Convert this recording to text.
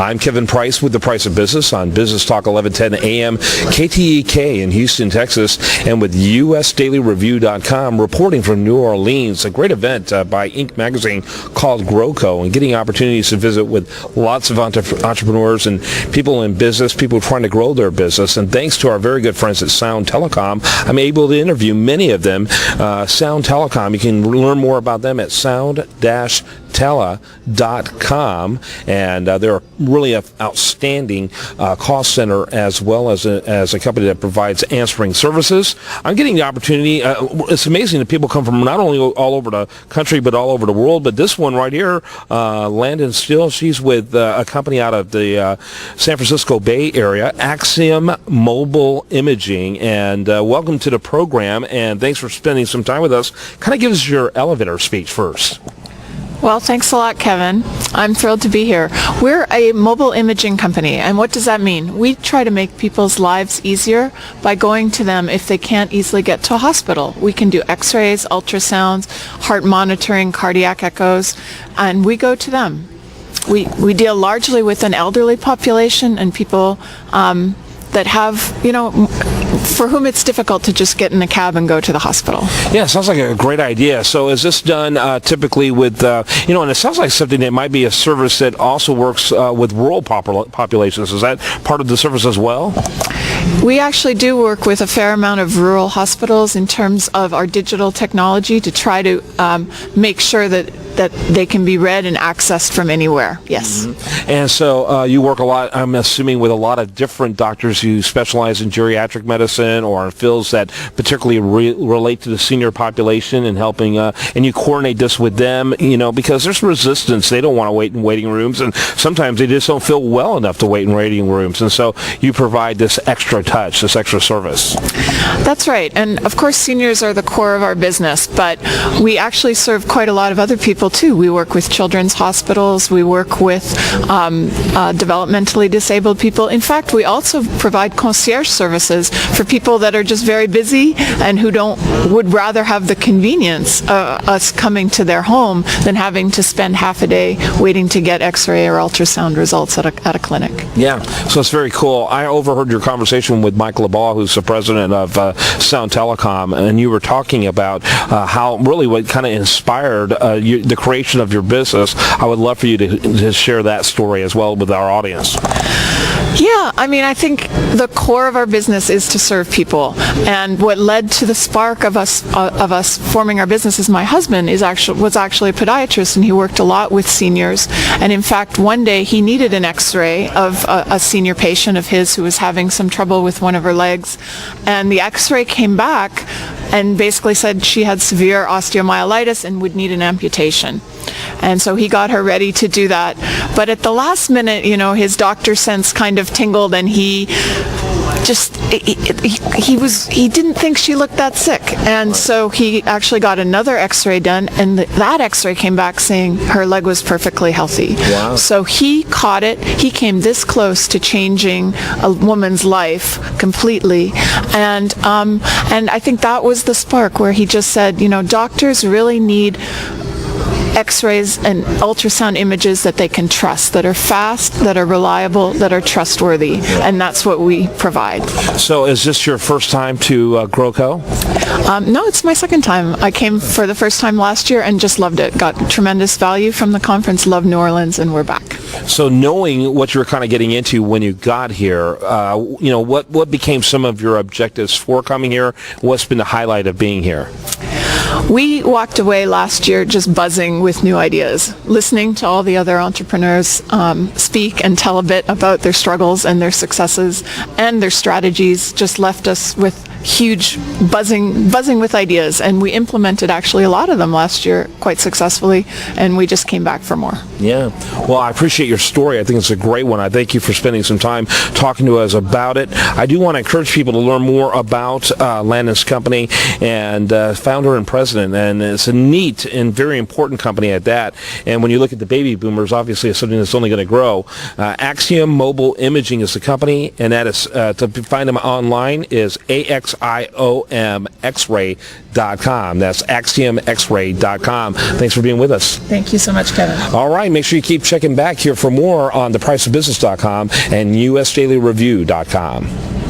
I'm Kevin Price with The Price of Business on Business Talk 1110 AM KTEK in Houston, Texas, and with USDailyReview.com reporting from New Orleans, a great event by Inc. magazine called GrowCo, and getting opportunities to visit with lots of entrepreneurs and people in business, people trying to grow their business. And thanks to our very good friends at Sound Telecom, I'm able to interview many of them. Sound Telecom, you can learn more about them at sound-tele.com, and they're really an outstanding call center as well as a company that provides answering services. I'm getting the opportunity. It's amazing that people come from not only all over the country but all over the world. But this one right here, Landon Steele, she's with a company out of the San Francisco Bay Area, Axiom Mobile Imaging. And welcome to the program, and thanks for spending some time with us. Kind of give us your elevator speech first. Well, thanks a lot, Kevin. I'm thrilled to be here. We're a mobile imaging company, and what does that mean? We try to make people's lives easier by going to them if they can't easily get to a hospital. We can do x-rays, ultrasounds, heart monitoring, cardiac echoes, and we go to them. We deal largely with an elderly population and people that have, for whom it's difficult to just get in a cab and go to the hospital. Yeah, sounds like a great idea. So is this done typically with, and it sounds like something that might be a service that also works with rural populations. Is that part of the service as well? We actually do work with a fair amount of rural hospitals in terms of our digital technology to try to make sure that they can be read and accessed from anywhere. Yes. Mm-hmm. And so you work a lot, I'm assuming, with a lot of different doctors who specialize in geriatric medicine or in fields that particularly relate to the senior population and helping, and you coordinate this with them, because there's resistance. They don't want to wait in waiting rooms, and sometimes they just don't feel well enough to wait in waiting rooms. And so you provide this extra touch, this extra service. That's right. And of course, seniors are the core of our business, but we actually serve quite a lot of other people too. We work with children's hospitals. We work with developmentally disabled people. In fact, we also provide concierge services for people that are just very busy and who would rather have the convenience of us coming to their home than having to spend half a day waiting to get x-ray or ultrasound results at a clinic. Yeah, so it's very cool. I overheard your conversation with Mike LeBaugh, who's the president of Sound Telecom, and you were talking about how really what kind of inspired the creation of your business. I would love for you to share that story as well with our audience. Yeah, I think the core of our business is to serve people, and what led to the spark of us forming our business is my husband was actually a podiatrist, and he worked a lot with seniors. And in fact, one day he needed an x-ray of a senior patient of his who was having some trouble with one of her legs, and the x-ray came back and basically said she had severe osteomyelitis and would need an amputation. And so he got her ready to do that. But at the last minute, his doctor sense kind of tingled, and he didn't think she looked that sick. And so he actually got another x-ray done, and that x-ray came back saying her leg was perfectly healthy. Wow. So he caught it. He came this close to changing a woman's life completely. And I think that was the spark where he just said, doctors really need x-rays and ultrasound images that they can trust, that are fast, that are reliable, that are trustworthy, and that's what we provide. So is this your first time to GrowCo? No, it's my second time. I came for the first time last year and just loved it. Got tremendous value from the conference, loved New Orleans, and we're back. So knowing what you were kind of getting into when you got here, what became some of your objectives for coming here? What's been the highlight of being here? We walked away last year just buzzing with new ideas, listening to all the other entrepreneurs speak and tell a bit about their struggles and their successes and their strategies. Just left us with huge buzzing with ideas, and we implemented actually a lot of them last year quite successfully, and we just came back for more. Yeah. Well, I appreciate your story. I think it's a great one. I thank you for spending some time talking to us about it. I do want to encourage people to learn more about Landon's company and founder and president, and it's a neat and very important company at that. And when you look at the baby boomers, obviously it's something that's only going to grow. Axiom Mobile Imaging is the company, and that is to find them online is AX AxiomXray.com. That's AxiomXray.com. Thanks for being with us. Thank you so much, Kevin. All right, make sure you keep checking back here for more on thepriceofbusiness.com and usdailyreview.com.